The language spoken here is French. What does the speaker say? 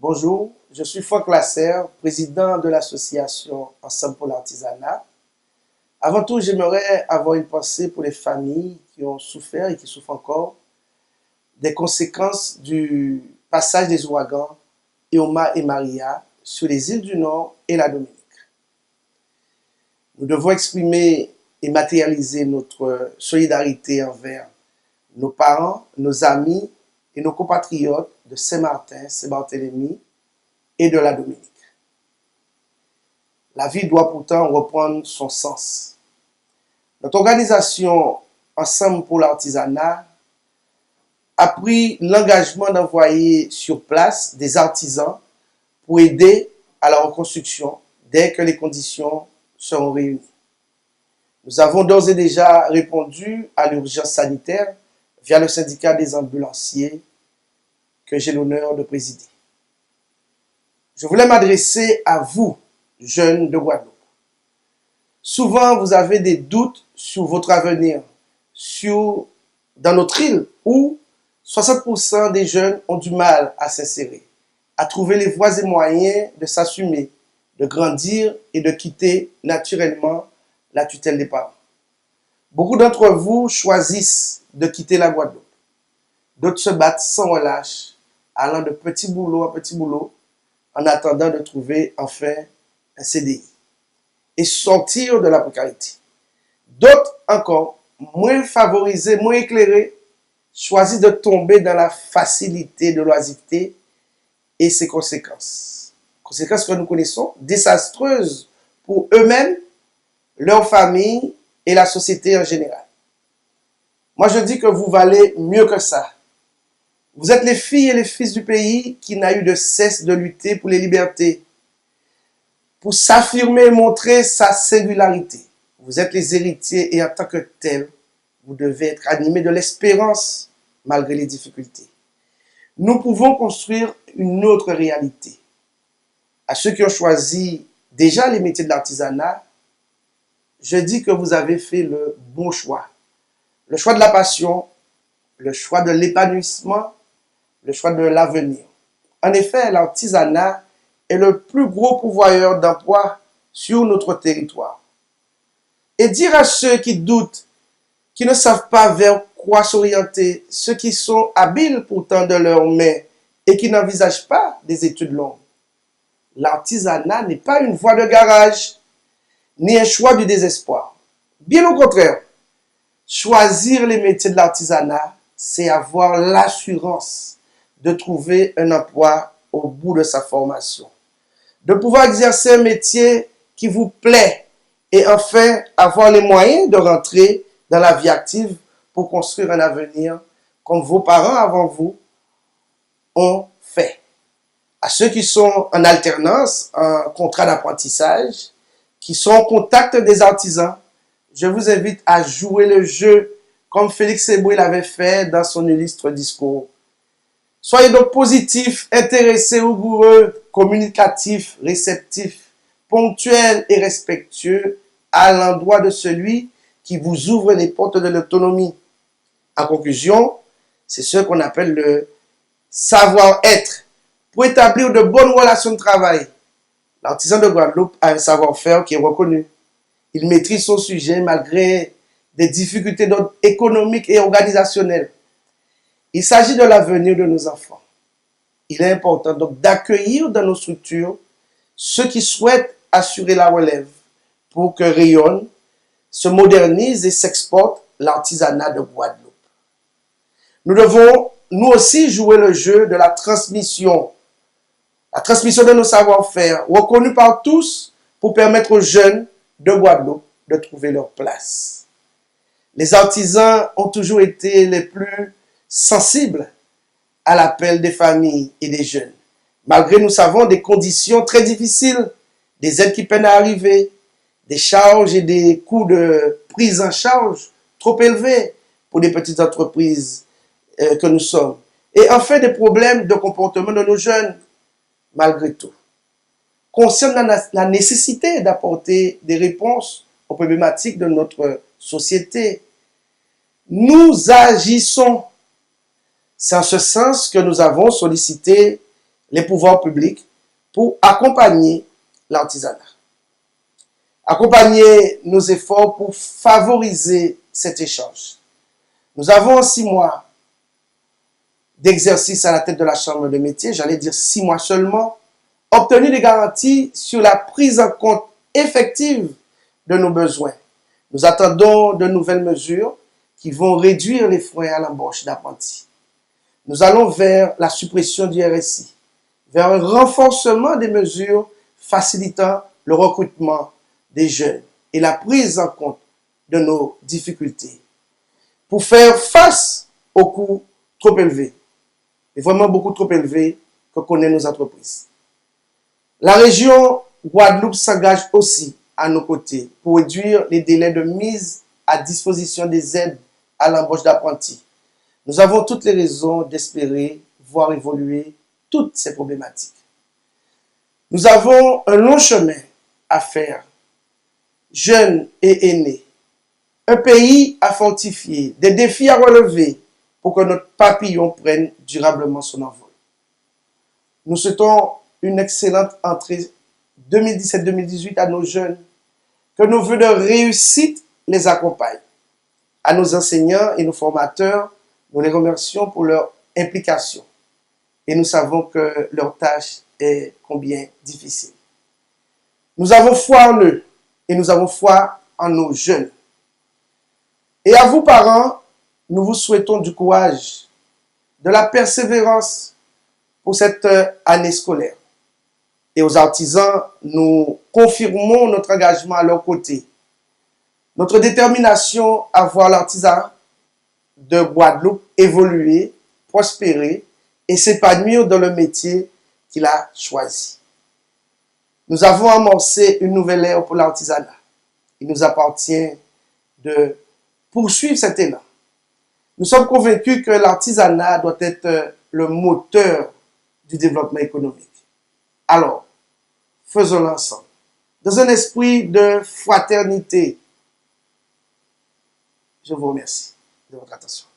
Bonjour, je suis Franck Lasserre, président de l'association Ensemble pour l'artisanat. Avant tout, j'aimerais avoir une pensée pour les familles qui ont souffert et qui souffrent encore des conséquences du passage des ouragans Irma et Maria sur les îles du Nord et la Dominique. Nous devons exprimer et matérialiser notre solidarité envers nos parents, nos amis et nos compatriotes de Saint-Martin, Saint-Barthélemy et de la Dominique. La vie doit pourtant reprendre son sens. Notre organisation Ensemble pour l'artisanat a pris l'engagement d'envoyer sur place des artisans pour aider à la reconstruction dès que les conditions seront réunies. Nous avons d'ores et déjà répondu à l'urgence sanitaire via le syndicat des ambulanciers que j'ai l'honneur de présider. Je voulais m'adresser à vous, jeunes de Guadeloupe. Souvent, vous avez des doutes sur votre avenir, dans notre île où 60% des jeunes ont du mal à s'insérer, à trouver les voies et moyens de s'assumer, de grandir et de quitter naturellement la tutelle des parents. Beaucoup d'entre vous choisissent de quitter la Guadeloupe. D'autres se battent sans relâche, allant de petit boulot à petit boulot, en attendant de trouver enfin un CDI et sortir de la précarité. D'autres encore, moins favorisés, moins éclairés, choisissent de tomber dans la facilité de l'oisiveté et ses conséquences. Conséquences que nous connaissons, désastreuses pour eux-mêmes, leur famille et la société en général. Moi, je dis que vous valez mieux que ça. Vous êtes les filles et les fils du pays qui n'a eu de cesse de lutter pour les libertés, pour s'affirmer et montrer sa singularité. Vous êtes les héritiers et en tant que tels, vous devez être animés de l'espérance malgré les difficultés. Nous pouvons construire une autre réalité. À ceux qui ont choisi déjà les métiers de l'artisanat, je dis que vous avez fait le bon choix. Le choix de la passion, le choix de l'épanouissement, le choix de l'avenir. En effet, l'artisanat est le plus gros pourvoyeur d'emplois sur notre territoire. Et dire à ceux qui doutent, qui ne savent pas vers quoi s'orienter, ceux qui sont habiles pourtant de leurs mains et qui n'envisagent pas des études longues. L'artisanat n'est pas une voie de garage, ni un choix du désespoir. Bien au contraire, choisir les métiers de l'artisanat, c'est avoir l'assurance de trouver un emploi au bout de sa formation, de pouvoir exercer un métier qui vous plaît et enfin avoir les moyens de rentrer dans la vie active pour construire un avenir comme vos parents avant vous ont fait. À ceux qui sont en alternance, en contrat d'apprentissage, qui sont en contact des artisans, je vous invite à jouer le jeu comme Félix Eboué l'avait fait dans son illustre discours. Soyez donc positifs, intéressés, rigoureux, communicatifs, réceptifs, ponctuels et respectueux à l'endroit de celui qui vous ouvre les portes de l'autonomie. En conclusion, c'est ce qu'on appelle le savoir-être pour établir de bonnes relations de travail. L'artisan de Guadeloupe a un savoir-faire qui est reconnu. Il maîtrise son sujet malgré des difficultés d'ordre économique et organisationnel. Il s'agit de l'avenir de nos enfants. Il est important donc d'accueillir dans nos structures ceux qui souhaitent assurer la relève pour que rayonne, se modernise et s'exporte l'artisanat de Guadeloupe. Nous devons, nous aussi, jouer le jeu de la transmission de nos savoir-faire, reconnus par tous pour permettre aux jeunes de Guadeloupe de trouver leur place. Les artisans ont toujours été les plus sensibles à l'appel des familles et des jeunes. Malgré, nous savons, des conditions très difficiles, des aides qui peinent à arriver, des charges et des coûts de prise en charge trop élevés pour des petites entreprises que nous sommes. Et enfin, des problèmes de comportement de nos jeunes, malgré tout. Conscient de la nécessité d'apporter des réponses aux problématiques de notre société, nous agissons. C'est en ce sens que nous avons sollicité les pouvoirs publics pour accompagner l'artisanat. Accompagner nos efforts pour favoriser cet échange. Nous avons en 6 mois d'exercice à la tête de la Chambre de métiers, j'allais dire 6 mois seulement, obtenu des garanties sur la prise en compte effective de nos besoins. Nous attendons de nouvelles mesures qui vont réduire les freins à l'embauche d'apprentis. Nous allons vers la suppression du RSI, vers un renforcement des mesures facilitant le recrutement des jeunes et la prise en compte de nos difficultés pour faire face aux coûts trop élevés, et vraiment beaucoup trop élevés que connaissent nos entreprises. La région Guadeloupe s'engage aussi à nos côtés pour réduire les délais de mise à disposition des aides à l'embauche d'apprentis. Nous avons toutes les raisons d'espérer voir évoluer toutes ces problématiques. Nous avons un long chemin à faire, jeunes et aînés, un pays à fortifier, des défis à relever pour que notre papillon prenne durablement son envol. Nous souhaitons une excellente entrée 2017-2018 à nos jeunes, que nos vœux de réussite les accompagnent. À nos enseignants et nos formateurs, nous les remercions pour leur implication et nous savons que leur tâche est combien difficile. Nous avons foi en eux et nous avons foi en nos jeunes. Et à vous, parents, nous vous souhaitons du courage, de la persévérance pour cette année scolaire. Et aux artisans, nous confirmons notre engagement à leur côté, notre détermination à voir l'artisanat de Guadeloupe évoluer, prospérer et s'épanouir dans le métier qu'il a choisi. Nous avons amorcé une nouvelle ère pour l'artisanat. Il nous appartient de poursuivre cet élan. Nous sommes convaincus que l'artisanat doit être le moteur du développement économique. Alors, faisons-le ensemble, dans un esprit de fraternité. Je vous remercie de votre attention.